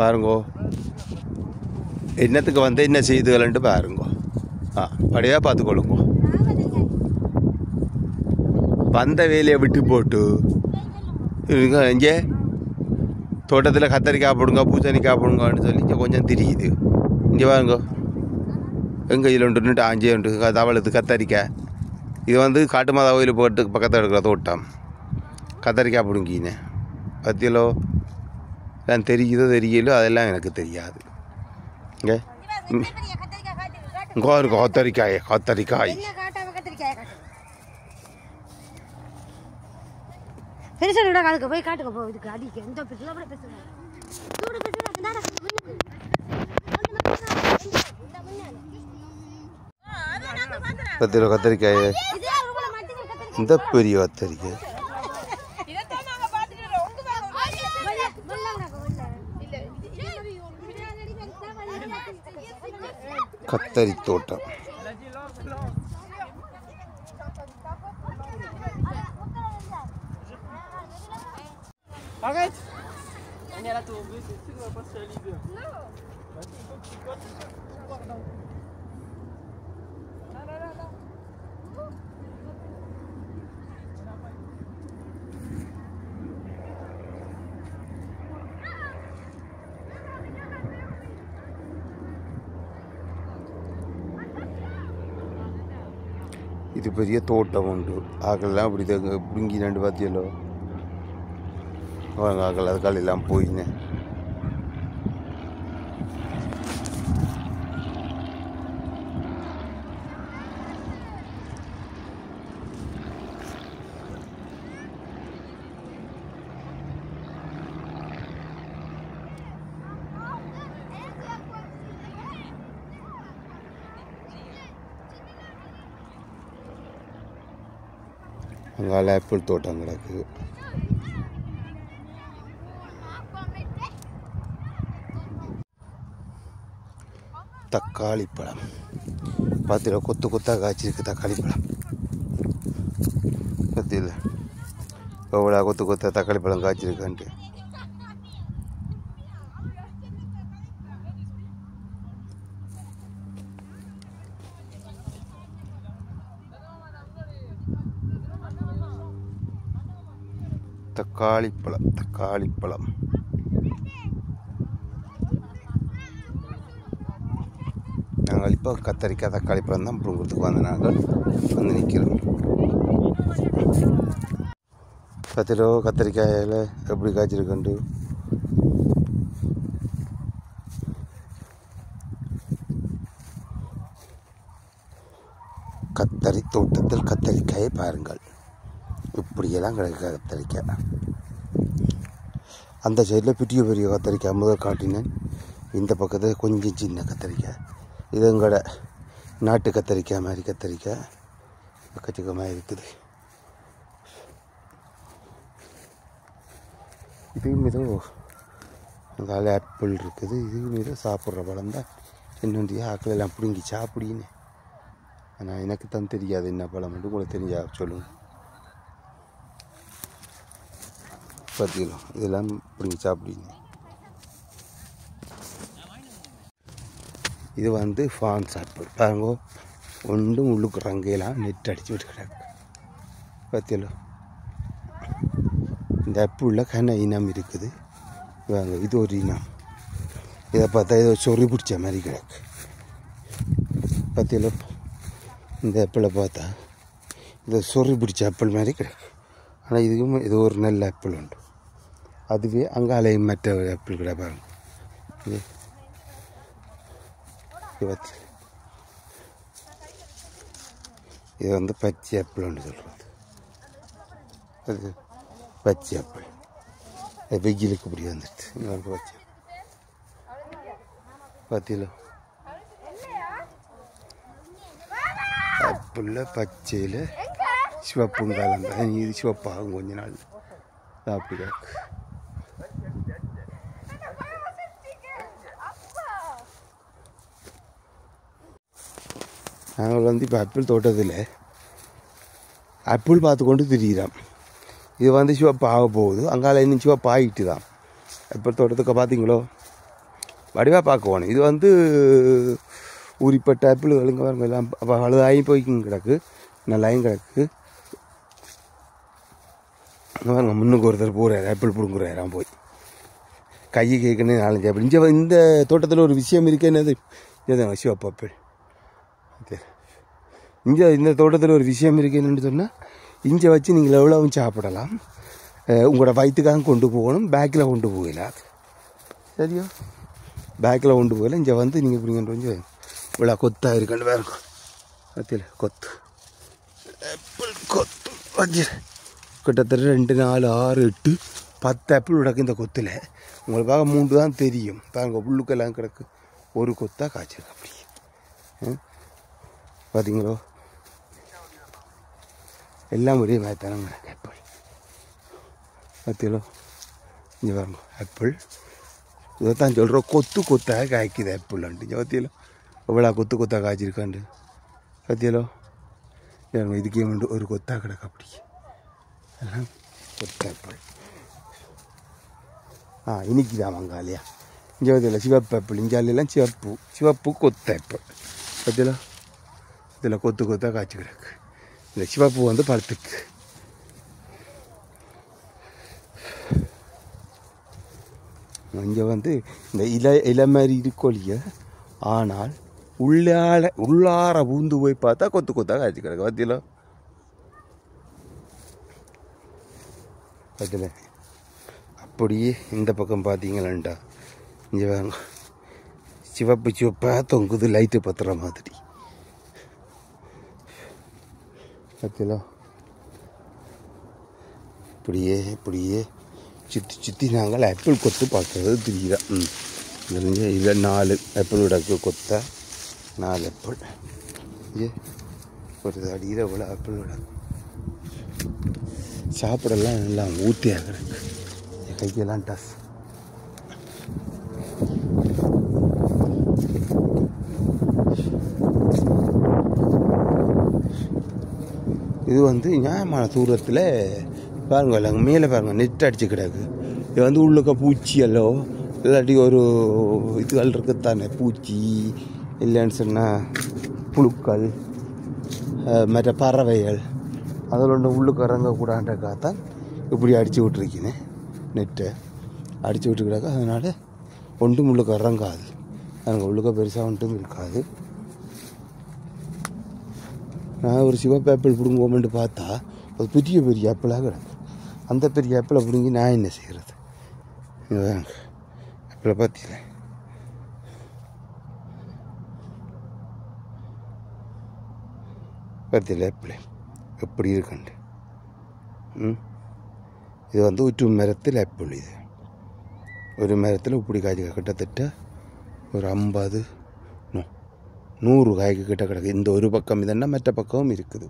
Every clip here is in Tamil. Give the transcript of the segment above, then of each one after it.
பாருங்கோ என்னத்துக்கு வந்து என்ன செய்துகள்ன்ட்டு பாருங்கோ. படியாக பார்த்துக்கொள்ளுங்கோ. வந்த வேலையை விட்டு போட்டு இங்கே தோட்டத்தில் கத்தரிக்காய் போடுங்க பூசணிக்காய் போடுங்கன்னு சொல்லி கொஞ்சம் தெரியுது. இங்கே பாருங்கோ எங்கள் கையில் உண்டு ஆஞ்சே உண்டு தவளத்து கத்தரிக்காய். இது வந்து காட்டு மாதா கோயில் போட்டு பக்கத்தில் இருக்கிற தோட்டம். கத்தரிக்காய் பிடுங்கினேன் 10 கிலோ எல்லாம் தெரியுதோ தெரியலோ அதெல்லாம் எனக்கு தெரியாது. இங்கே இங்கே இருக்கும் கத்தரிக்காய் கத்தரிக்காய் போய் காட்டுங்க போ. இதுக்கு அடிக்க எந்த கத்தரிக்காய் இந்த பெரிய கத்தரிக்காய் கத்தரி தோட்டம். இது பெரிய தோட்டம் உண்டு. ஆக்கெல்லாம் அப்படி பிடுங்கி 2 பார்த்தியலோ ஆக்கள் அதுக்கால் எல்லாம் போயினேன். அங்கால ஆப்பிள் தோட்டம் கிடக்கு. தக்காளி பழம் பார்த்துல கொத்து கொத்தாக காய்ச்சிருக்கு. தக்காளி பழம் பத்தியில் எவ்வளோ கொத்து கொத்தாக தக்காளி பழம் காய்ச்சிருக்கான்ட்டு. தக்காளி பழம் தக்காளி பழம் நாங்கள் இப்போ கத்தரிக்காய் தக்காளி பழம் தான் பிடுங்கிறதுக்கு வந்து நாங்கள் வந்து நிற்கிறோம். 10 கிலோ கத்தரிக்காயில் எப்படி காய்ச்சிருக்கண்டு. கத்தரி தோட்டத்தில் கத்தரிக்காயை பாருங்கள். இப்படியெல்லாம் கிடைக்க கத்தரிக்காய். அந்த சைடில் பெரிய பெரிய கத்தரிக்காய் முதல் காட்டினேன். இந்த பக்கத்தில் கொஞ்சம் சின்ன கத்தரிக்காய். இது எங்களோட நாட்டு கத்தரிக்காய் மாதிரி கத்தரிக்காய் எக்கச்சக்கமாக இருக்குது. இதுவும் ஏதோ அங்கால ஆப்பிள் இருக்குது. இதுவும் ஏதோ சாப்பிட்ற பழம் தான். என்னுடைய ஆக்கள் எல்லாம் பிடுங்கி சாப்பிடின்னு. ஆனால் எனக்கு தான் தெரியாது என்ன பழம் மட்டும் உங்களுக்கு தெரிஞ்சா சொல்லுங்கள். 10 கிலோ இதெல்லாம் பிடிங்கி சாப்பிடுங்க. இது வந்து ஃபான்ஸ் ஆப்பிள் பாருங்க. ஒன்றும் உள்ளுக்கு ரங்கையெல்லாம் நெட் அடிச்சு விட்டு கிடக்கு. 10 கிலோ. இந்த ஆப்பிளில் கன இனம் இருக்குது. வாங்க இது ஒரு இனம். இதை பார்த்தா ஏதோ சொறி பிடிச்ச மாதிரி கிடக்கு. 10 கிலோ. இந்த ஆப்பிளை பார்த்தா இதை சொறி பிடிச்ச ஆப்பிள் மாதிரி கிடக்கு. ஆனால் இதுக்கும் ஏதோ ஒரு நல்ல ஆப்பிள் உண்டு. அதுவே அங்காலையும் மற்ற ஆப்பிள் கடை பாருங்க. இது வந்து பச்சை ஆப்பிள் ஒன்று சொல்கிறது. அது பச்சை ஆப்பிள். அது வெயிலுக்கு இப்படி வந்துடுது. இங்கே வந்து பச்சை பார்த்தீங்களா ஆப்பிளில் பச்சையில் சிவப்பும் கலந்த இது சிவப்பாகும் கொஞ்ச நாள் அப்படி கிடக்கு. நாங்கள் வந்து இப்போ ஆப்பிள் தோட்டத்தில் ஆப்பிள் பார்த்து கொண்டு திரிகிறோம். இது வந்து சிவப்பாக போகுது. அங்கால இன்னும் சிவப்பாகிட்டு தான் ஆப்பிள் தோட்டத்துக்கு பார்த்தீங்களோ வடிவாக பார்க்கணும். இது வந்து ஊறிப்பட்ட ஆப்பிள்களுங்க பாருங்க எல்லாம் அப்போ அழுதாகி போய்க்கும் கிடக்கு, நல்லாயும் கிடக்கு. பாருங்க முன்னுக்கு ஒருத்தர் போகிறார் ஆப்பிள் பிடுங்குறாராம் போய் கையை கேட்கணும் 4-5 ஆப்பிள். இங்கே இந்த தோட்டத்தில் ஒரு விஷயம் இருக்கு, என்னது இதுதான் சிவப்பு ஆப்பிள். இங்கே இந்த தோட்டத்தில் ஒரு விஷயம் இருக்குது என்னென்னு சொன்னால், இங்கே வச்சு நீங்கள் எவ்வளவும் சாப்பிடலாம், உங்களோட வயிற்றுக்காக கொண்டு போகணும், பேக்கில் கொண்டு போகலாம். சரியா, பேக்கில் கொண்டு போகல. இங்கே வந்து நீங்கள் இப்படிங்கிற கொஞ்சம் இவ்வளோ கொத்தாக இருக்குன்னு வேறு பற்றியில் கொத்து ஆப்பிள் கொத்து வச்சு கிட்டத்தட்ட 2, 4, 6, 8, 10 ஆப்பிள் கிடக்கு இந்த கொத்தில். உங்களுக்காக 3 தான் தெரியும். பாருங்க புல்லுக்கெல்லாம் கிடக்கு, ஒரு கொத்தாக காய்ச்சிருக்கு அப்படி. பார்த்தீங்களோ, எல்லாம் ஒரே மாதிரி தானே கிடக்கு ஆப்பிள். பார்த்தீங்களோ, இங்கே பாருங்க ஆப்பிள். இதைத்தான் சொல்கிறோம், கொத்து கொத்தாக காய்க்குது ஆப்பிள்ன்ட்டு. இங்கே பார்த்தீங்களோ எவ்வளோ கொத்து கொத்தாக காய்ச்சிருக்காண்டு. பார்த்தீங்களோ, இதுக்கே வந்து ஒரு கொத்தாக கிடக்கு அப்படி. எல்லாம் கொத்து ஆப்பிள். இனிக்குதான் மங்காலியா. இங்கே பார்த்தீங்களா சிவப்பு ஆப்பிள். இஞ்சாலெல்லாம் சிவப்பு கொத்து ஆப்பிள். பார்த்தீங்களா, இதில் கொத்து கொத்தாக காய்ச்சி கிடக்கு. இந்த சிவப்பு வந்து பழத்துக்கு. இங்கே வந்து இந்த இலை மாதிரி இருக்கொழிய, ஆனால் உள்ளார பூந்து போய் பார்த்தா கொத்து கொத்தாக காய்ச்சி கிடக்கு. பார்த்தீங்களா, அதில் அப்படியே இந்த பக்கம் பார்த்தீங்களாண்டா இங்கே வாங்க, சிவப்பாக தொங்குது லைட்டு பத்துற மாதிரி. பார்த்தீங்களா, இப்படியே சுற்றி நாங்கள் ஆப்பிள் கொத்து பார்க்குறது தெரியுதா. இதில் 4 ஆப்பிள் கிடக்கு கொத்த, 4 ஆப்பிள். ஒரு அடியில் இவ்வளோ ஆப்பிள் கிடக்கு. சாப்பிடலாம் எல்லாம் ஊற்றியாக கிடக்கு. கைக்கெல்லாம் டஸ். இது வந்து நியாயமான தூரத்தில் பாருங்க, எல்லாம் மேலே பாருங்கள் நெட் அடிச்சு கிடக்கு. இது வந்து உள்ளுக்க பூச்சியல்லோ இல்லாட்டி ஒரு இதுகள் இருக்குத்தானே, பூச்சி இல்லைன்னு சொன்னால் புழுக்கள், மற்ற பறவைகள், அதில் ஒன்று உள்ளுக்கு இறங்கக்கூடாதுன்றக்காகத்தான் இப்படி அடித்து விட்டுருக்கீங்க. நெட்டை அடித்து விட்டுக்கிறாங்க. அதனால் ஒன்றும் உள்ளுக்கு இறங்காது. அங்கே உள்ளுக்க பெருசாக ஒன்றும் இருக்காது. நான் ஒரு சிவப்பு ஆப்பிள் பிடுங்குவோம்னு பார்த்தா அது பெரிய ஆப்பிளாக கிடக்கு. அந்த பெரிய ஆப்பிளை பிடுங்கி நான் என்ன செய்கிறது? ஆப்பிளை பார்த்தீங்களே, ஆப்பிள் எப்படி இருக்குண்டு. இது வந்து ஒரு மரத்தில் ஆப்பிள். இது ஒரு மரத்தில் இப்படி காய்ச்சி கிட்டத்தட்ட ஒரு 50, 100 காய்க்கு கிட்ட கிடக்கு. இந்த ஒரு பக்கம் இதென்னா மற்ற பக்கமும் இருக்குது.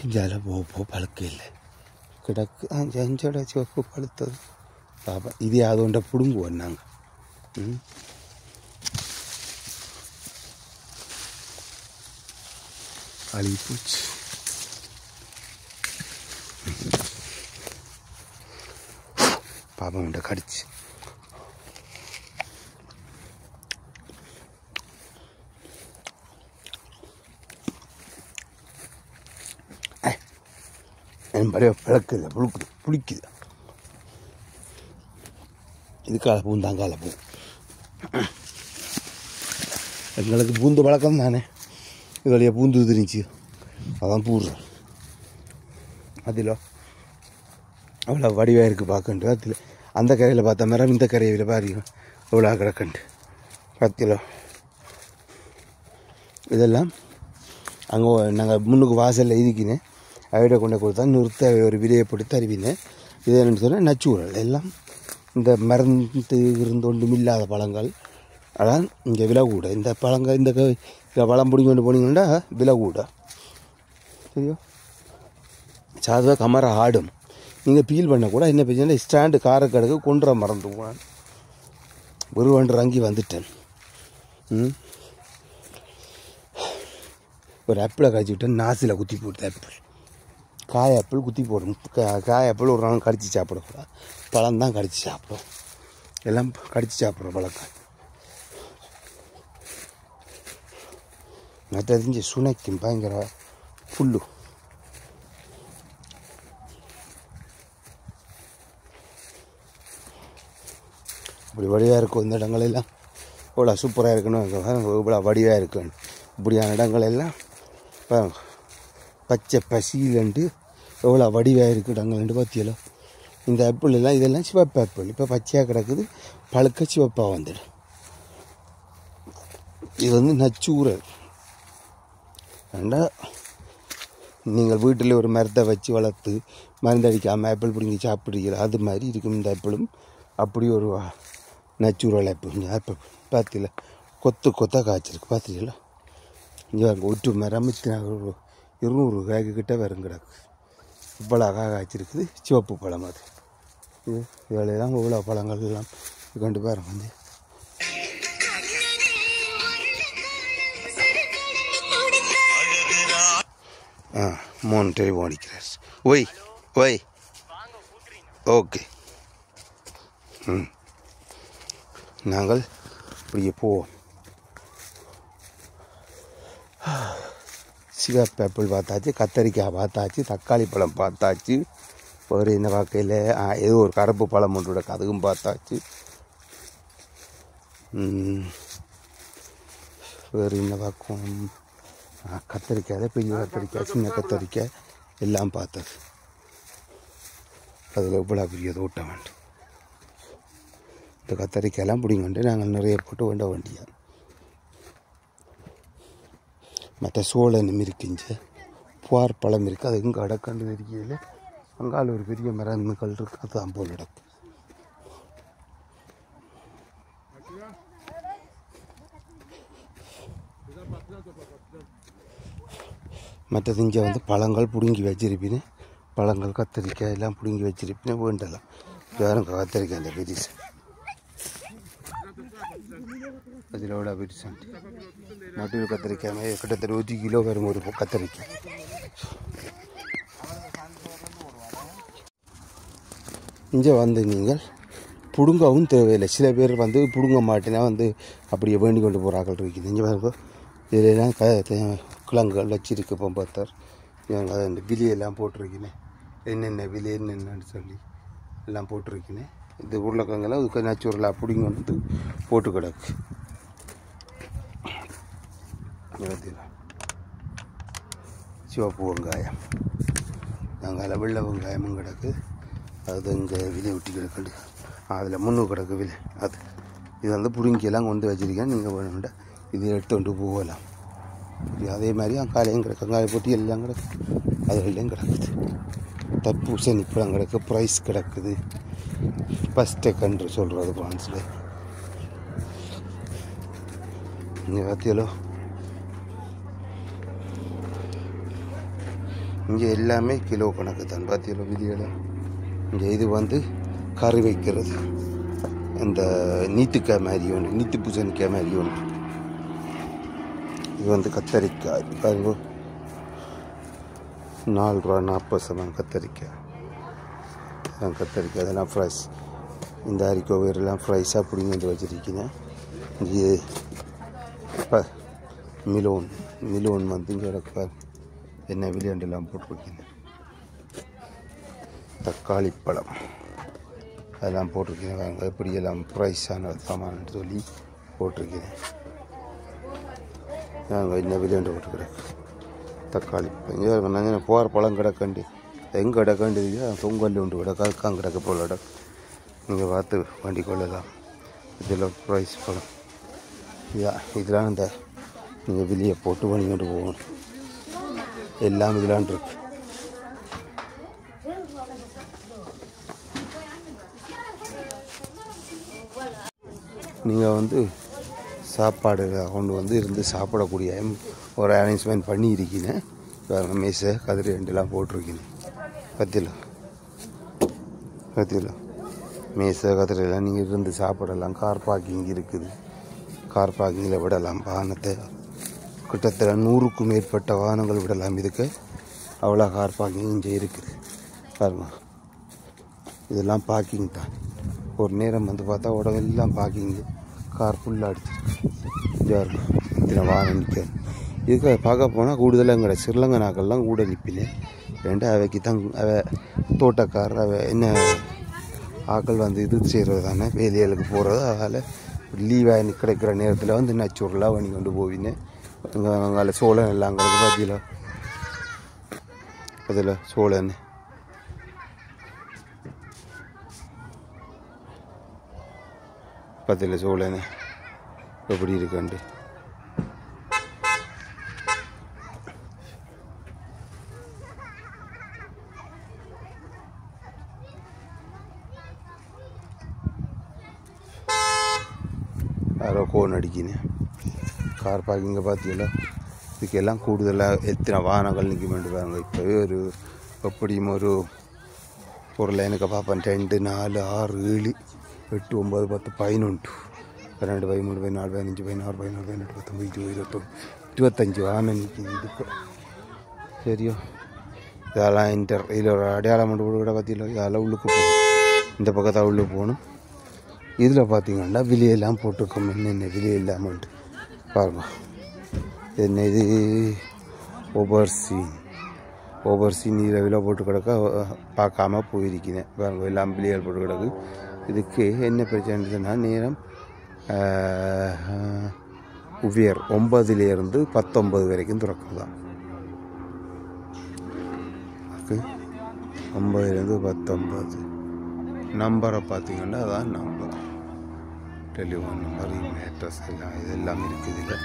இதில் போ பழுக்க இல்லை கிடக்கு. அஞ்சோட சிவப்பு பழுத்தது பாப்பா. இது அதோண்ட பிடுங்குவோம் நாங்கள். அழுகி போச்சு. பாப்பா கிட்ட கடிச்சு. பழைய பிளக்குது, புளிக்குது. இதுக்கால பூந்தாங்கால பூ. எங்களுக்கு பூந்து பழக்கம் தானே. இது வழியாக பூந்து தெரிஞ்சு அதான் பூடுறோம். அதில் அவ்வளோ வடிவாக இருக்குது பார்க்கண்டு. அதில் அந்த கரையில் பார்த்தா மரம், இந்த கரையில் பாருங்க எவ்வளோ கிடக்கண்டு. 10 கிலோ. இதெல்லாம் அங்கே நாங்கள் முன்னுக்கு வாசலில் இதுக்கினேன். அவையிட கொண்டு கொடுத்தா நிறுத்த ஒரு விலையை போட்டு தருவினேன். இது என்னென்னு சொன்னால் நச்சூரல். எல்லாம் இந்த மருந்து இருந்தொன்றும் இல்லாத பழங்கள். அதான் இங்கே விலை கூட. இந்த பழங்கள் இந்த பழம் பிடிங்கி கொண்டு போனீங்கன்னா விலை கூட. சரியா, சாதுவாக கமரை ஆடும். நீங்கள் பீல் பண்ணக்கூட என்ன பிரச்சனை, ஸ்டாண்டு காரக்கடுக்கு கொன்ற மறந்து போனான். ஒரு 1 அங்கி வந்துட்டேன். ஒரு ஆப்பிளை காய்ச்சி விட்டேன், நாசில் குத்தி போட்டு ஆப்பிள் காய் ஆப்பிள் குத்தி போடும். காய் ஆப்பிள் ஒரு நாள் கடிச்சு சாப்பிடக்கூடாது, பழம் தான் கடிச்சு சாப்பிடும். எல்லாம் கடிச்சு சாப்பிட்ற பழக்கம். மற்றது சுனைக்கும் பயங்கர புல்லு. இப்படி வடிவாக இருக்கும் இந்த இடங்களெல்லாம். இவ்வளோ சூப்பராக இருக்கணும், இவ்வளோ வடிவாக இருக்கணும். இப்படியான இடங்களெல்லாம் பச்சை பசியிலண்டு எவ்வளோ வடிவாக இருக்குது இடங்கள்ண்டு பார்த்தியலோ. இந்த ஆப்பிள் எல்லாம் இதெல்லாம் சிவப்பு ஆப்பிள். இப்போ பச்சையாக கிடக்குது, பழுக்க சிவப்பாக வந்துடும். இது வந்து நச்சூரல். ஏண்டா நீங்கள் வீட்டில் ஒரு மரத்தை வச்சு வளர்த்து மருந்தடிக்காமல் ஆப்பிள் பிடிங்கி சாப்பிட்றீங்களா, அது மாதிரி இருக்கும் இந்த ஆப்பிளும். அப்படி ஒரு நச்சூரல் ஆப்பிள். ஆப்பிள் பார்த்தீங்களா, கொத்து கொத்தாக காய்ச்சிருக்கு பார்த்துருக்கீங்களா. இங்கே அங்கே ஒட்டு மரம் ஒரு 200 காய்க்கு கிட்ட வரும் கிடக்கு. இவ்வளோ காய்ச்சிருக்குது, சிவப்பு பழம். அது இது இவ்வளோதான் இவ்வளோ பழங்கள் எல்லாம் கொண்டு பாருங்க. வந்து மோனிட்டரி ஓடிக்கிறார். Why why okay. நாங்கள் இப்படியே போவோம். சிவப்பு ஆப்பிள் பார்த்தாச்சு, கத்தரிக்காய் பார்த்தாச்சு, தக்காளி பழம் பார்த்தாச்சு. வேறு என்ன பார்க்கையில் ஏதோ ஒரு கருப்பு பழம் ஒன்று கிடக்கு, அதுவும் பார்த்தாச்சு. வேறு என்ன பார்க்கும், கத்தரிக்காய், பெரிய கத்தரிக்காய், சின்ன கத்தரிக்காய் எல்லாம் பார்த்தது. அதில் இவ்வளோ பெரிய தோட்டம் வேண்டும். இந்த கத்தரிக்காயெல்லாம் பிடிங்கண்டு நாங்கள் நிறைய போட்டு வேண்ட வேண்டிய. மற்ற சோளனும் இருக்குஞ்ச, புவார் பழம் இருக்குது, அது இங்கே அடக்கண்டு இருக்கையில் அங்கால ஒரு பெரிய மரங்கள் இருக்குது, அதுதான் போல் நடக்கும். மற்றது இங்கே வந்து பழங்கள் பிடுங்கி வச்சிருப்பினேன். பழங்கள் கத்தரிக்காய் எல்லாம் பிடுங்கி வச்சிருப்பினேன். வேண்டலாம் வேறு கத்தரிக்காய் அந்த பெருசு அதில் விட பெருசாண்டி நட்டு கத்தரிக்காய் கிட்டத்தட்ட 1 கிலோ வரும் ஒரு கத்தரிக்காய். இங்கே வந்து நீங்கள் பிடுங்கவும் தேவையில்லை. சில பேர் வந்து பிடுங்க மாட்டேன்னா வந்து அப்படியே வேண்டி கொண்டு போகிறார்கள் இருக்குது. இங்கே பாருங்க, இதெல்லாம் கிழங்குகள் வச்சிருக்கு. பொம்பத்தர் நாங்கள் அந்த விலையெல்லாம் போட்டிருக்கினேன், என்னென்ன விலை என்னென்னு சொல்லி எல்லாம் போட்டிருக்கினேன். இந்த உருளைக்கிழங்கெல்லாம் அதுக்கு நேச்சுரலாக பிடிங்க வந்து போட்டு கிடக்கு. சிவப்பு வெங்காயம், நாங்கள் வெள்ளை வெங்காயமும் கிடக்கு. அது இங்கே விலை விட்டி கிடக்கு, அதில் 300 கிடக்கு விலை. அது இது வந்து பிடுங்கியெல்லாம் கொண்டு வச்சுருக்கேன். நீங்கள் வேணும்டா இது எடுத்து கொண்டு போகலாம். அதே மாதிரி காலையும் கிடக்கு, வெங்காய போட்டி எல்லாம் கிடக்கு, அதுகளையும் கிடக்குது. தர்பூசணி பழம் கிடக்கு, ப்ரைஸ் கிடக்குது. ஃபஸ்ட்டு கன்று சொல்கிறது பிரான்ஸில். இங்கே பார்த்தியலோ, இங்கே எல்லாமே கிலோ கணக்கு தான். பார்த்தியலோ விதியெல்லாம். இங்கே இது வந்து கறி வைக்கிறது, இந்த நீத்துக்காய் மாதிரி ஒன்று, நீத்து பூசணிக்காய் மாதிரி ஒன்று. இது வந்து கத்தரிக்காய் பாருங்க, 4 ரூபா 40 கத்தரிக்காய். கத்தரிக்காய் அதெல்லாம் ஃப்ரைஸ். இந்த அரிக்கோவேரெல்லாம் ஃப்ரைஸாக பிடிங்கி வந்து வச்சுருக்கீங்க. இது மிலோன் வந்து இங்கே கிடப்பார், என்ன விளையாண்டுலாம் போட்டிருக்கீங்க. தக்காளி பழம் அதெல்லாம் போட்டிருக்கீங்க. எப்படியெல்லாம் ப்ரைஸான சாமான்னு சொல்லி போட்டிருக்கீங்க. நாங்கள் என்ன விளையாண்டு போட்டுக்கிறேன். தக்காளி இங்கே நாங்கள் போகிற பழம் கிடக்கண்டி எங்கே கிடக்கண்டி தொங்கல் உண்டு கிடக்கு, அதுக்காக கிடக்க போல கிடக்கு. நீங்கள் பார்த்து வண்டி கொள்ளலாம். இதில் ப்ரைஸ் பழம் இதெல்லாம் இந்த நீங்கள் வெளியே போட்டு வண்டி கொண்டு போகணும். எல்லாம் இதெல்லாம் இருக்கு. நீங்கள் வந்து சாப்பாடு கொண்டு வந்து இருந்து சாப்பிடக்கூடிய ஒரு அரேஞ்ச்மெண்ட் பண்ணியிருக்கீங்க. வேறு மேசை கதிரி ரெண்டுலாம் போட்டிருக்கீங்க. பத்தியில் மேசை கதிரையெல்லாம் நீங்கள் இருந்து சாப்பிடலாம். கார் பார்க்கிங் இருக்குது, கார் பார்க்கிங்கில் விடலாம் வாகனத்தை. கிட்டத்தட்ட 100க்கும் மேற்பட்ட வாகனங்கள் விடலாம். இதுக்கு அவ்வளோ கார் பார்க்கிங் இங்கே இருக்குது பாருங்க. இதெல்லாம் பார்க்கிங் தான். ஒரு நேரம் வந்து பார்த்தா உடம்பு எல்லாம் பார்க்கிங்கு கார் ஃபுல்லாக அடிச்சிருக்கு. இதாக இருக்கும் இத்தனை வாகனம் நிற்க. இதுக்கு பார்க்க போனால் கூடுதலாக எங்கட ஸ்ரீலங்கா நாக்கள்லாம் கூட நிற்பினேன். ரெண்டு அவைக்கு தான் தோட்டக்கார் என்ன ஆக்கள் வந்து இது செய்கிறது தானே, வேலைகளுக்கு போகிறது. அதனால் லீவாக கிடைக்கிற நேரத்தில் வந்து நச்சூரெலாம் பண்ணி கொண்டு போவினேன். அங்கே சோழன் எல்லாம் அங்கே பார்த்தீங்களா, அதில் சோழன் பார்த்தீங்களா, சோழன் எப்படி இருக்காண்டு. யாரோ கோன் அடிக்கினேன். கார் பார்க்கிங்கை பார்த்தீங்களா, இதுக்கெல்லாம் கூடுதலாக எத்தனை வாகனங்கள் நிற்க வேண்டும் பாருங்க. இப்போவே ஒரு எப்படியும் ஒரு லைனுக்கு பார்ப்பேன் 2 4 6 7 8 9 10 11 12 13 14 15 16 17 18 19 20 25 வாகனம் நிற்கிது இதுக்கு. சரியோ, இதெல்லாம் இதில் ஒரு அடையாளம் மட்டும் கூட பார்த்தீங்களா, இதெல்லாம் உள்ளுக்கு போகணும். இந்த பக்கத்தில் உள்ளுக்கு போகணும். இதில் பார்த்தீங்கன்னா விலையெல்லாம் போட்டிருக்கோம். என்னென்ன விலை இல்லாமட்டு பாருங்க. என்ன இது ஓவர்சீன் இதில் விலை போட்டு கிடக்க பார்க்காம போயிருக்கிறேன் பாருங்க. எல்லாம் விலைகள் போட்டு கிடக்கு. இதுக்கு என்ன பிரச்சனைன்னா நேரம் உயர் 9லேருந்து 19 வரைக்கும் திறக்கும் தான். அதுக்கு 9லேருந்து 19 நம்பரை பார்த்தீங்கன்னா அதான் நம்பர், டெலிஃபோன் நம்பர், அட்ரஸ் எல்லாம் இதெல்லாம் இருக்குது. இதில்